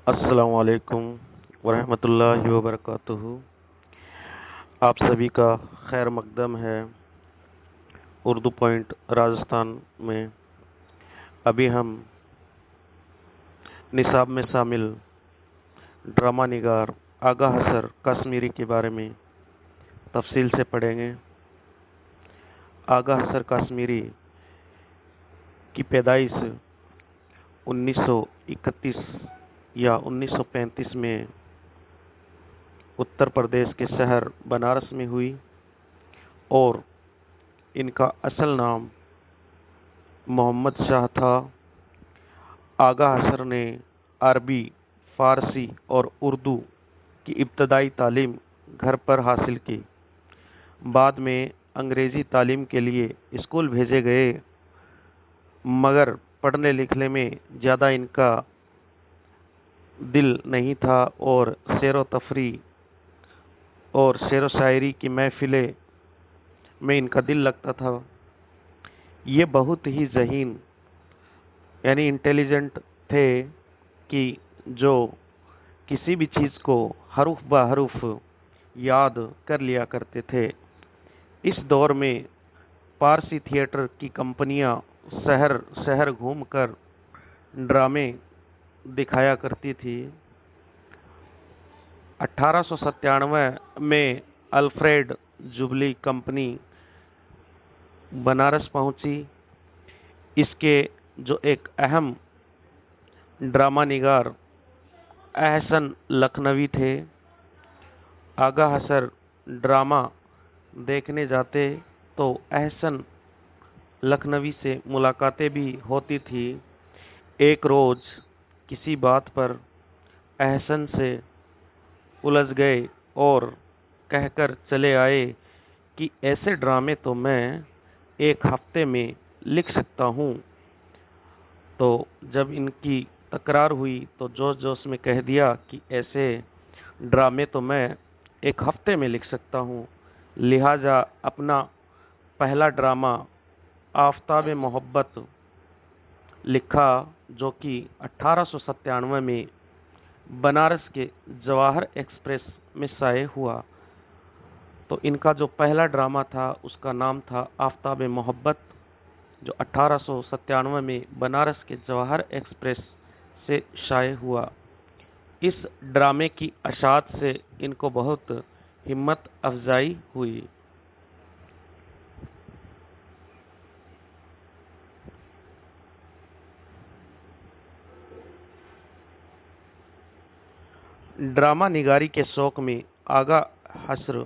अस्सलामु अलैकुम वरहमतुल्लाहि वबरकातुहू। आप सभी का खैर मकदम है उर्दू पॉइंट राजस्थान में। अभी हम निसाब में शामिल ड्रामा निगार आगा हसर कश्मीरी के बारे में तफसील से पढ़ेंगे। आगा हसर कश्मीरी की पैदाइश 1931 या 1935 में उत्तर प्रदेश के शहर बनारस में हुई और इनका असल नाम मोहम्मद शाह था। आगा हसर ने अरबी, फ़ारसी और उर्दू की इब्तदाई तालीम घर पर हासिल की। बाद में अंग्रेज़ी तालीम के लिए स्कूल भेजे गए, मगर पढ़ने लिखने में ज़्यादा इनका दिल नहीं था और शेर व तफरी और शेर व शायरी की महफ़िलें में इनका दिल लगता था। ये बहुत ही ज़हीन यानी इंटेलिजेंट थे कि जो किसी भी चीज़ को हरूफ ब हरूफ याद कर लिया करते थे। इस दौर में पारसी थिएटर की कंपनियां शहर शहर घूमकर ड्रामे दिखाया करती थी। 1897 में अल्फ्रेड जुबली कंपनी बनारस पहुंची। इसके जो एक अहम ड्रामा निगार एहसन लखनवी थे। आगा हसर ड्रामा देखने जाते तो एहसन लखनवी से मुलाकातें भी होती थी। एक रोज़ किसी बात पर एहसन से उलझ गए और कहकर चले आए कि ऐसे ड्रामे तो मैं एक हफ्ते में लिख सकता हूँ। तो जब इनकी तकरार हुई तो जोश जोश में कह दिया कि ऐसे ड्रामे तो मैं एक हफ्ते में लिख सकता हूँ। लिहाजा अपना पहला ड्रामा आफताब मोहब्बत लिखा, जो कि 1897 में बनारस के जवाहर एक्सप्रेस में शाये हुआ। तो इनका जो पहला ड्रामा था उसका नाम था आफताब मोहब्बत, जो 1897 में बनारस के जवाहर एक्सप्रेस से शाये हुआ। इस ड्रामे की अशात से इनको बहुत हिम्मत अफजाई हुई। ड्रामा निगारी के शौक में आगा हसर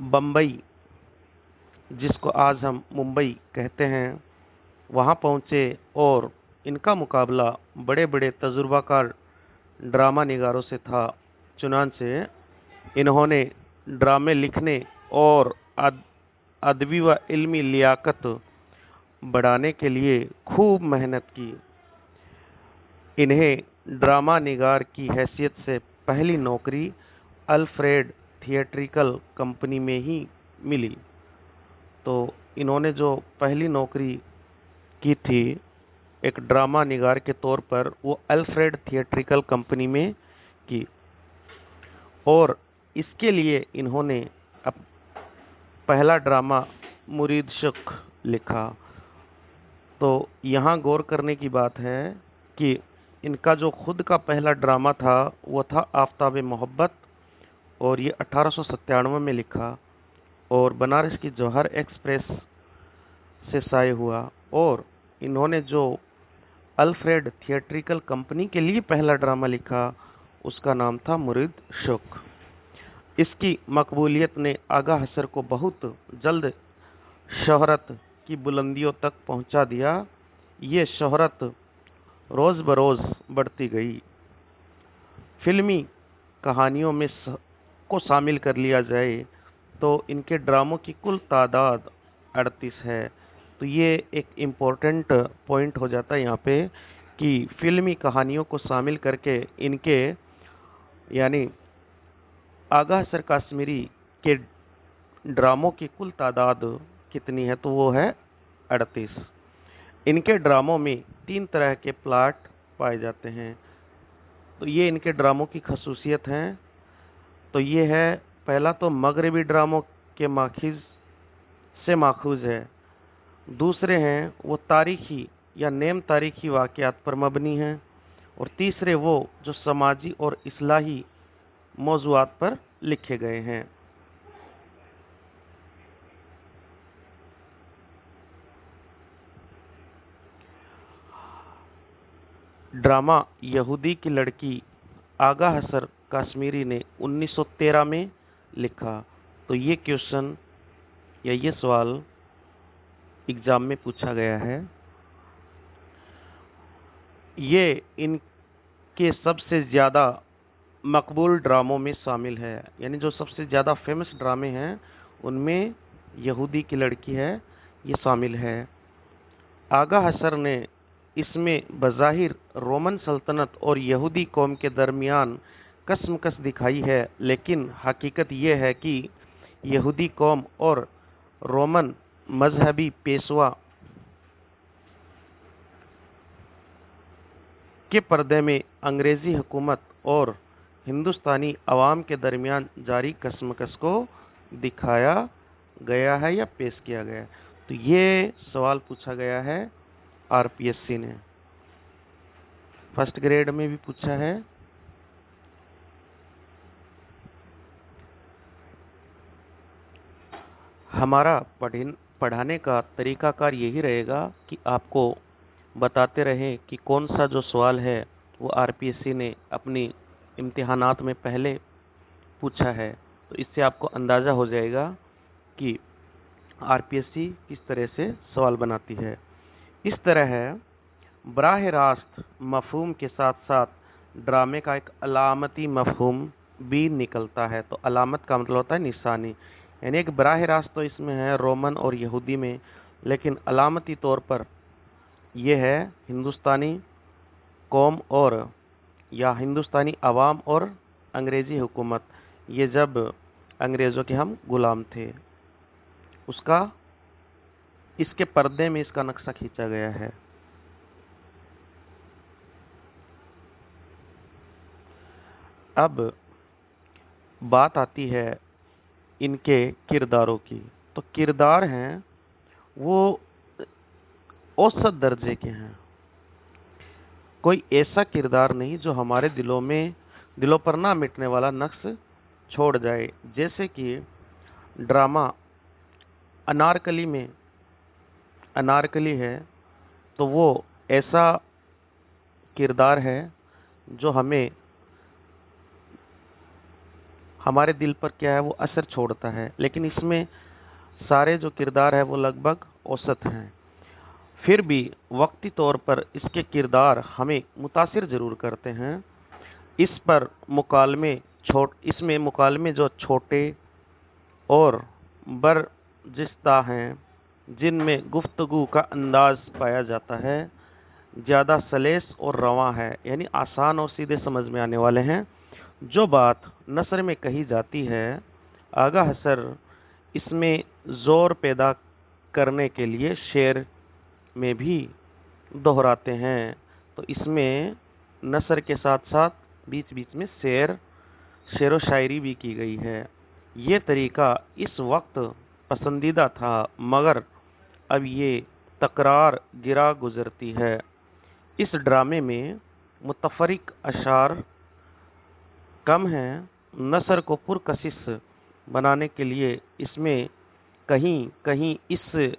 बम्बई, जिसको आज हम मुंबई कहते हैं, वहां पहुंचे और इनका मुकाबला बड़े बड़े तजुर्बाकार ड्रामा निगारों से था। चुनांचे इन्होंने ड्रामे लिखने और अदबी व इल्मी लियाकत बढ़ाने के लिए खूब मेहनत की। इन्हें ड्रामा निगार की हैसियत से पहली नौकरी अल्फ्रेड थिएट्रिकल कंपनी में ही मिली। तो इन्होंने जो पहली नौकरी की थी एक ड्रामा निगार के तौर पर, वो अल्फ्रेड थिएट्रिकल कंपनी में की और इसके लिए इन्होंने अब पहला ड्रामा मुरीद शुक लिखा। तो यहाँ गौर करने की बात है कि इनका जो खुद का पहला ड्रामा था वो था आफताब मोहब्बत और ये 1897 में लिखा और बनारस की जौहर एक्सप्रेस से शाये हुआ। और इन्होंने जो अल्फ्रेड थिएट्रिकल कंपनी के लिए पहला ड्रामा लिखा उसका नाम था मुरीद शुक। इसकी मकबूलियत ने आगा हसर को बहुत जल्द शोहरत की बुलंदियों तक पहुंचा दिया। ये शोहरत रोज़ बरोज़ बढ़ती गई। फिल्मी कहानियों में को शामिल कर लिया जाए तो इनके ड्रामों की कुल तादाद 38 है। तो ये एक इम्पोर्टेंट पॉइंट हो जाता है यहाँ पे कि फिल्मी कहानियों को शामिल करके इनके यानी आगा हसर कश्मीरी के ड्रामों की कुल तादाद कितनी है, तो वो है 38। इनके ड्रामों में 3 तरह के प्लाट पाए जाते हैं। तो ये इनके ड्रामों की खसूसियत हैं। तो ये है, पहला तो मगरबी ड्रामों के माखिज से माखूज है। दूसरे हैं वो तारीखी या नेम तारीखी वाक़यात पर मबनी हैं। और तीसरे वो जो समाजी और इस्लाही मौज़ूआत पर लिखे गए हैं। ड्रामा यहूदी की लड़की आगा हसर कश्मीरी ने 1913 में लिखा। तो ये क्वेश्चन या ये सवाल एग्जाम में पूछा गया है। ये इनके सबसे ज़्यादा मकबूल ड्रामों में शामिल है, यानी जो सबसे ज़्यादा फेमस ड्रामे हैं उनमें यहूदी की लड़की है, ये शामिल है। आगा हसर ने इसमें बज़ाहिर रोमन सल्तनत और यहूदी कौम के दरमियान कशमकश दिखाई है, लेकिन हकीकत यह है कि यहूदी कौम और रोमन मजहबी पेशवा के पर्दे में अंग्रेज़ी हुकूमत और हिंदुस्तानी अवाम के दरमियान जारी कशमकश को दिखाया गया है या पेश किया गया है। तो ये सवाल पूछा गया है आरपीएससी ने, फर्स्ट ग्रेड में भी पूछा है। हमारा पढ़ाने का तरीकाकार यही रहेगा कि आपको बताते रहें कि कौन सा जो सवाल है वो आरपीएससी ने अपनी इम्तिहानात में पहले पूछा है। तो इससे आपको अंदाज़ा हो जाएगा कि आरपीएससी किस तरह से सवाल बनाती है। इस तरह है, बराह रास्त मफहूम के साथ साथ ड्रामे का एक अलामती मफहूम भी निकलता है। तो अलामत का मतलब होता है निशानी, यानी एक बराह रास्त तो इसमें है रोमन और यहूदी में, लेकिन अलामती तौर पर यह है हिंदुस्तानी कौम और या हिंदुस्तानी अवाम और अंग्रेज़ी हुकूमत, ये जब अंग्रेज़ों के हम गुलाम थे उसका इसके पर्दे में इसका नक्शा खींचा गया है। अब बात आती है इनके किरदारों की। तो किरदार हैं वो औसत दर्जे के हैं। कोई ऐसा किरदार नहीं जो हमारे दिलों पर ना मिटने वाला नक्श छोड़ जाए। जैसे कि ड्रामा अनारकली में अनारकली है, तो वो ऐसा किरदार है जो हमारे दिल पर क्या है वो असर छोड़ता है, लेकिन इसमें सारे जो किरदार है वो लगभग औसत हैं। फिर भी वक्ती तौर पर इसके किरदार हमें मुतासिर ज़रूर करते हैं। इसमें मुकालमे जो छोटे और बरजिस्ता हैं, जिनमें गुफ्तगू का अंदाज पाया जाता है, ज़्यादा सलेस और रवां है, यानी आसान और सीधे समझ में आने वाले हैं। जो बात नसर में कही जाती है, आगा हसर इसमें जोर पैदा करने के लिए शेर में भी दोहराते हैं। तो इसमें नसर के साथ साथ बीच बीच में शेरो शायरी भी की गई है। ये तरीका इस वक्त पसंदीदा था, मगर अब ये तकरार गिरा गुजरती है। इस ड्रामे में मुतफरिक अशार कम हैं। नसर को पुरकशिश बनाने के लिए इसमें कहीं कहीं इस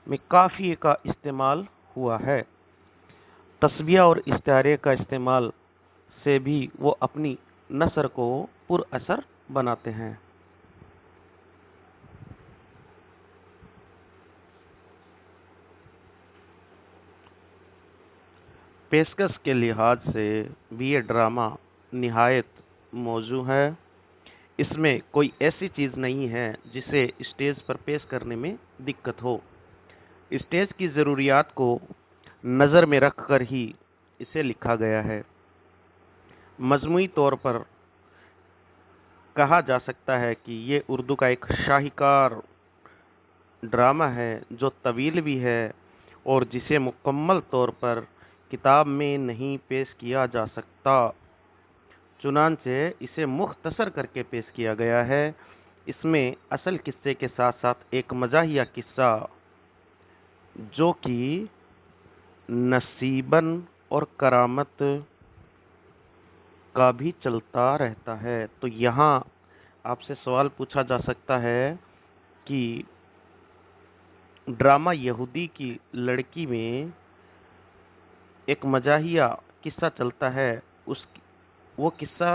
में काफ़िए का इस्तेमाल हुआ है। तस्बिया और इस्तारे का इस्तेमाल से भी वो अपनी नसर को पुरअसर बनाते हैं। पेशकश के लिहाज से भी ये ड्रामा निहायत मौजू है। इसमें कोई ऐसी चीज़ नहीं है जिसे स्टेज पर पेश करने में दिक्कत हो। स्टेज की ज़रूरियात को नज़र में रख कर ही इसे लिखा गया है। मजमूई तौर पर कहा जा सकता है कि ये उर्दू का एक शाहीकार ड्रामा है जो तवील भी है और जिसे मुकम्मल तौर पर किताब में नहीं पेश किया जा सकता, चुनांचे इसे मुख्तसर करके पेश किया गया है। इसमें असल किस्से के साथ साथ एक मजाहिया किस्सा जो कि नसीबन और करामत का भी चलता रहता है। तो यहाँ आपसे सवाल पूछा जा सकता है कि ड्रामा यहूदी की लड़की में एक मजाहिया किस्सा चलता है, उस वो किस्सा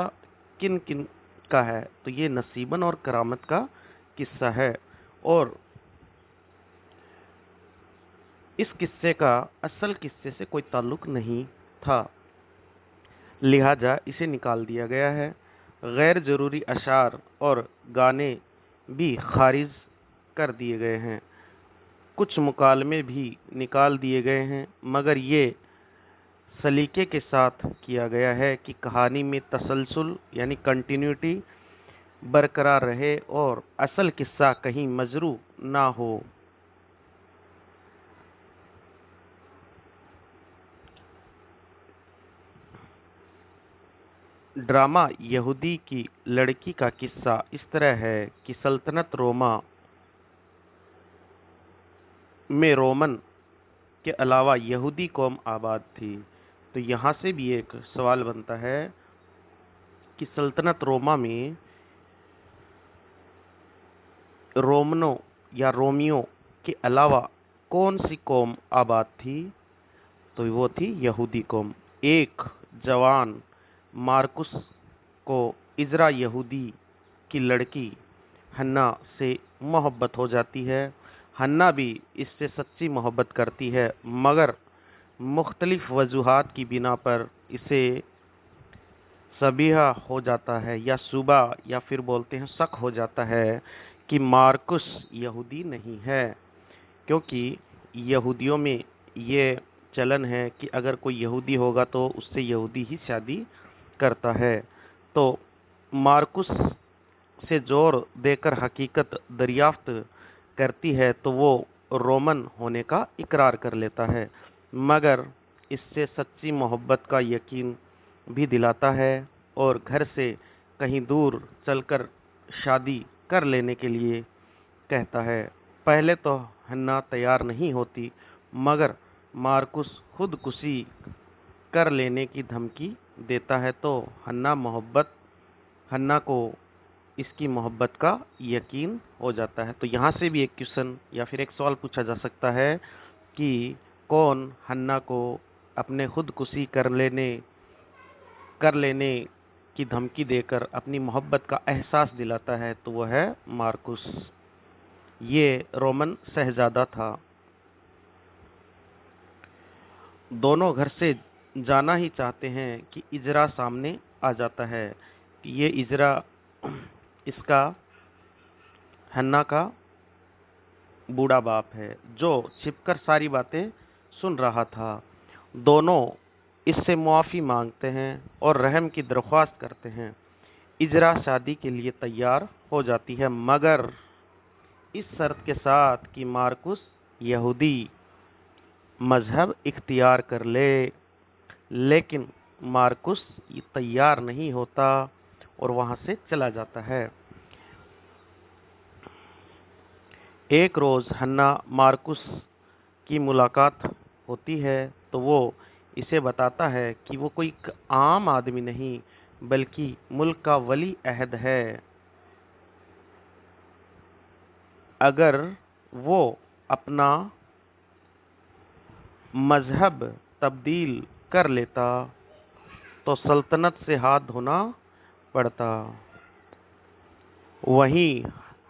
किन किन का है? तो ये नसीबन और करामत का किस्सा है और इस किस्से का असल किस्से से कोई ताल्लुक नहीं था, लिहाजा इसे निकाल दिया गया है। गैर ज़रूरी अशार और गाने भी खारिज कर दिए गए हैं। कुछ मुकालमे भी निकाल दिए गए हैं, मगर ये सलीके के साथ किया गया है कि कहानी में तसलसल यानी कंटिन्यूटी बरकरार रहे और असल किस्सा कहीं मजरू ना हो। ड्रामा यहूदी की लड़की का किस्सा इस तरह है कि सल्तनत रोमा में रोमन के अलावा यहूदी कौम आबाद थी। तो यहाँ से भी एक सवाल बनता है कि सल्तनत रोमा में रोमनों या रोमियों के अलावा कौन सी कौम आबाद थी? तो वो थी यहूदी कौम। एक जवान मार्कुस को इजरा यहूदी की लड़की हन्ना से मोहब्बत हो जाती है। हन्ना भी इससे सच्ची मोहब्बत करती है, मगर मुख्तलिफ वजूहात की बिना पर इसे सबिहा हो जाता है या सुबह या फिर बोलते हैं शक हो जाता है कि मार्कुस यहूदी नहीं है, क्योंकि यहूदियों में ये चलन है कि अगर कोई यहूदी होगा तो उससे यहूदी ही शादी करता है। तो मार्कुस से जोर देकर हकीकत दरियाफ्त करती है तो वो रोमन होने का इकरार कर लेता है, मगर इससे सच्ची मोहब्बत का यकीन भी दिलाता है और घर से कहीं दूर चलकर शादी कर लेने के लिए कहता है। पहले तो हन्ना तैयार नहीं होती, मगर मार्कुस खुदकुशी कर लेने की धमकी देता है तो हन्ना को इसकी मोहब्बत का यकीन हो जाता है। तो यहाँ से भी एक क्वेश्चन या फिर एक सवाल पूछा जा सकता है कि कौन हन्ना को अपने खुदकुशी कर लेने की धमकी देकर अपनी मोहब्बत का एहसास दिलाता है? तो वह है मार्कुस। ये रोमन शहजादा था। दोनों घर से जाना ही चाहते हैं कि इजरा सामने आ जाता है कि ये इजरा इसका हन्ना का बूढ़ा बाप है जो छिपकर सारी बातें सुन रहा था। दोनों इससे मुआफ़ी मांगते हैं और रहम की दरख्वास्त करते हैं। इजरा शादी के लिए तैयार हो जाती है, मगर इस शर्त के साथ कि मार्कुस यहूदी मजहब इख्तियार कर ले। लेकिन मार्कुस तैयार नहीं होता और वहां से चला जाता है। एक रोज़ हन्ना मार्कुस की मुलाकात होती है तो वो इसे बताता है कि वो कोई आम आदमी नहीं बल्कि मुल्क का वली अहद है। अगर वो अपना मजहब तब्दील कर लेता तो सल्तनत से हाथ धोना पड़ता। वहीं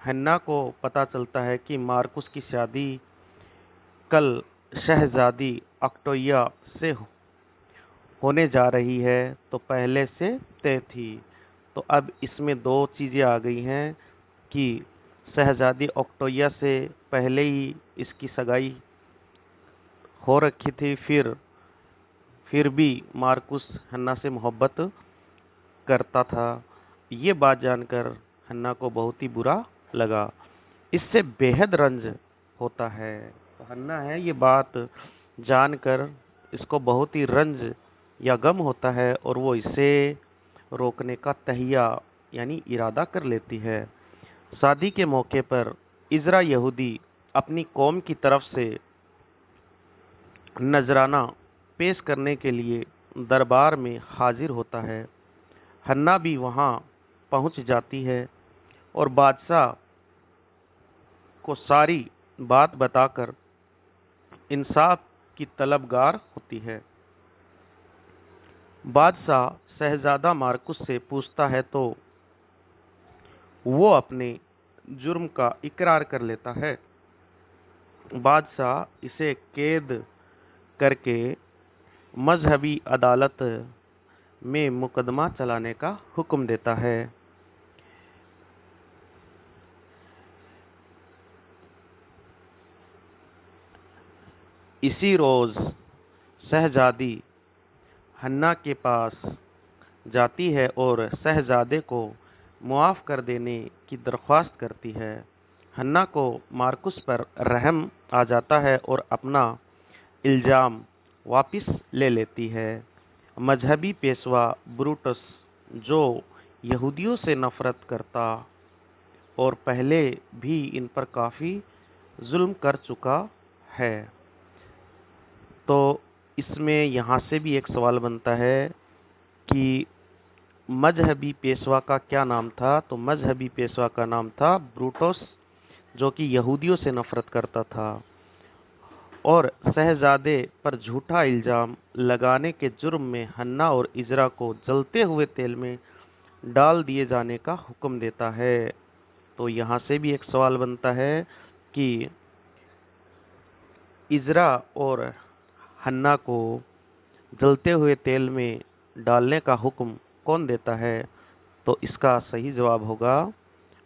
हन्ना को पता चलता है कि मार्कुस की शादी कल शहजादी अक्टोया से होने जा रही है, तो पहले से तय थी। तो अब इसमें दो चीज़ें आ गई हैं कि शहजादी अक्टोया से पहले ही इसकी सगाई हो रखी थी, फिर भी मार्कुस हन्ना से मोहब्बत करता था। ये बात जानकर हन्ना को बहुत ही बुरा लगा, इससे बेहद रंज होता है। तो हन्ना है ये बात जानकर इसको बहुत ही रंज या गम होता है और वो इसे रोकने का तहिया यानी इरादा कर लेती है। शादी के मौके पर इज़रा यहूदी अपनी कौम की तरफ से नजराना पेश करने के लिए दरबार में हाजिर होता है। हन्ना भी वहां पहुंच जाती है और बादशाह को सारी बात बताकर इंसाफ की तलबगार होती है। बादशाह शहजादा मार्कुस से पूछता है तो वो अपने जुर्म का इकरार कर लेता है। बादशाह इसे कैद करके मजहबी अदालत में मुकदमा चलाने का हुक्म देता है। इसी रोज शहजादी हन्ना के पास जाती है और शहजादे को मुआफ़ कर देने की दरख्वास्त करती है। हन्ना को मार्कुस पर रहम आ जाता है और अपना इल्ज़ाम वापस ले लेती है। मजहबी पेशवा ब्रूटस, जो यहूदियों से नफरत करता और पहले भी इन पर काफ़ी जुल्म कर चुका है, तो इसमें यहाँ से भी एक सवाल बनता है कि मजहबी पेशवा का क्या नाम था। तो मजहबी पेशवा का नाम था ब्रूटस, जो कि यहूदियों से नफरत करता था और शहजादे पर झूठा इल्ज़ाम लगाने के जुर्म में हन्ना और इज़रा को जलते हुए तेल में डाल दिए जाने का हुक्म देता है। तो यहाँ से भी एक सवाल बनता है कि इज़रा और हन्ना को जलते हुए तेल में डालने का हुक्म कौन देता है। तो इसका सही जवाब होगा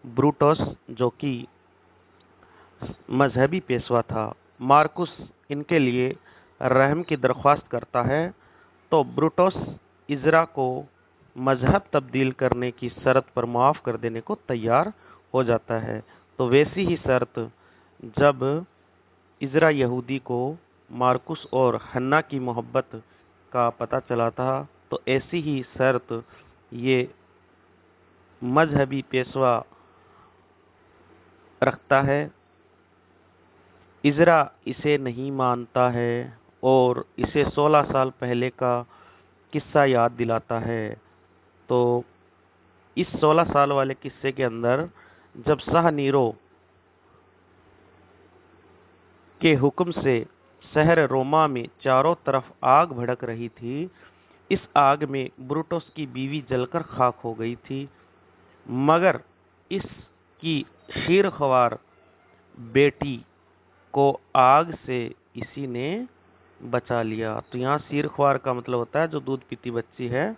ब्रूटस, जो कि मजहबी पेशवा था। मार्कुस इनके लिए रहम की दरख्वास्त करता है तो ब्रूटस इज़रा को मजहब तब्दील करने की शर्त पर माफ़ कर देने को तैयार हो जाता है। तो वैसी ही शर्त जब इज़रा यहूदी को मार्कुस और हन्ना की मोहब्बत का पता चला था, तो ऐसी ही शर्त ये मजहबी पेशवा रखता है। इज़रा इसे नहीं मानता है और इसे 16 साल पहले का किस्सा याद दिलाता है। तो इस 16 साल वाले किस्से के अंदर जब शाह नीरो के हुक्म से शहर रोमा में चारों तरफ आग भड़क रही थी, इस आग में ब्रूटस की बीवी जलकर खाक हो गई थी, मगर इसकी शीरख्वार बेटी को आग से इसी ने बचा लिया। तो यहाँ शीरख्वार का मतलब होता है जो दूध पीती बच्ची है,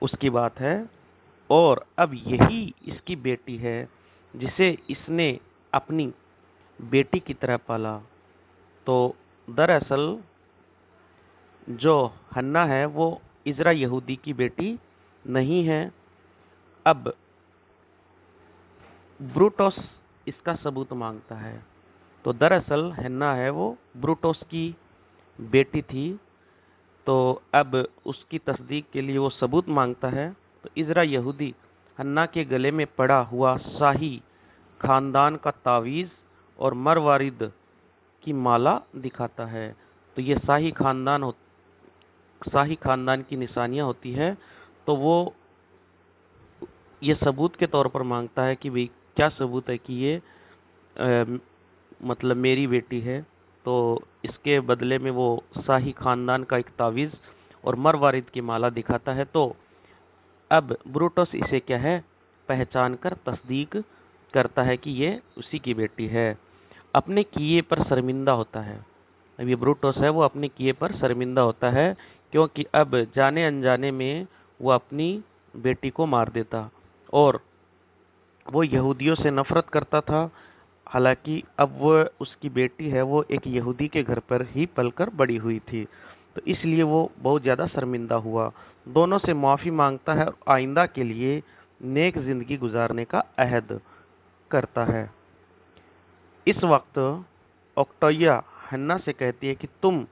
उसकी बात है। और अब यही इसकी बेटी है जिसे इसने अपनी बेटी की तरह पाला। तो दरअसल जो हन्ना है वो इज़रा यहूदी की बेटी नहीं है। अब ब्रूटस इसका सबूत मांगता है। तो दरअसल हन्ना है वो ब्रूटस की बेटी थी। तो अब उसकी तस्दीक के लिए वो सबूत मांगता है। तो इज़रा यहूदी हन्ना के गले में पड़ा हुआ शाही खानदान का तावीज़ और मरवारिद की माला दिखाता है। तो ये शाही खानदान की निशानियां होती है। तो वो ये सबूत के तौर पर मांगता है कि भाई क्या सबूत है कि ये मतलब मेरी बेटी है। तो इसके बदले में वो शाही खानदान का एक तावीज़ और मरवारिद की माला दिखाता है। तो अब ब्रूटस इसे क्या है पहचान कर तस्दीक करता है कि ये उसी की बेटी है। अपने किए पर शर्मिंदा होता है। अब ये ब्रूटस है वो अपने किए पर शर्मिंदा होता है, क्योंकि अब जाने अनजाने में वो अपनी बेटी को मार देता और वो यहूदियों से नफरत करता था। हालांकि अब वो उसकी बेटी है वो एक यहूदी के घर पर ही पलकर बड़ी हुई थी, तो इसलिए वो बहुत ज़्यादा शर्मिंदा हुआ। दोनों से माफ़ी मांगता है और आइंदा के लिए नेक ज़िंदगी गुजारने का अहद करता है। इस वक्त ओक्टोया हन्ना से कहती है कि तुम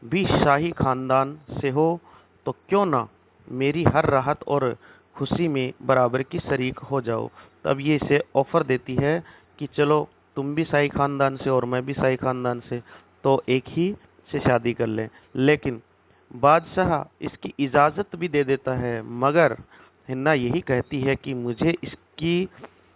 भी शाही खानदान से हो तो क्यों ना मेरी हर राहत और खुशी में बराबर की शरीक हो जाओ। तब ये इसे ऑफर देती है कि चलो तुम भी शाही खानदान से और मैं भी शाही खानदान से, तो एक ही से शादी कर लें। लेकिन बादशाह इसकी इजाज़त भी दे देता है, मगर हिन्ना यही कहती है कि मुझे इसकी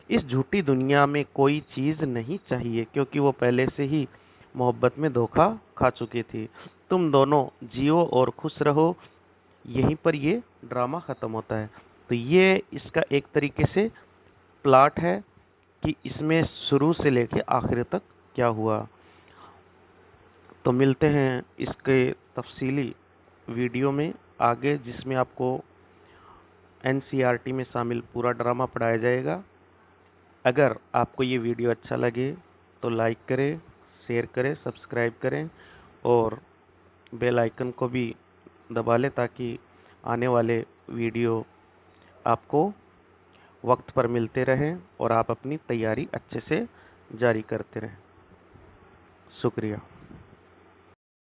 इस झूठी दुनिया में कोई चीज़ नहीं चाहिए, क्योंकि वो पहले से ही मोहब्बत में धोखा खा चुकी थी। तुम दोनों जियो और खुश रहो। यहीं पर ये ड्रामा ख़त्म होता है। तो ये इसका एक तरीके से प्लॉट है कि इसमें शुरू से लेके आखिर तक क्या हुआ। तो मिलते हैं इसके तफसीली वीडियो में आगे, जिसमें आपको एनसीईआरटी में शामिल पूरा ड्रामा पढ़ाया जाएगा। अगर आपको ये वीडियो अच्छा लगे तो लाइक करें, शेयर करें, सब्सक्राइब करें और बेल आइकन को भी दबा लें, ताकि आने वाले वीडियो आपको वक्त पर मिलते रहें और आप अपनी तैयारी अच्छे से जारी करते रहें। शुक्रिया।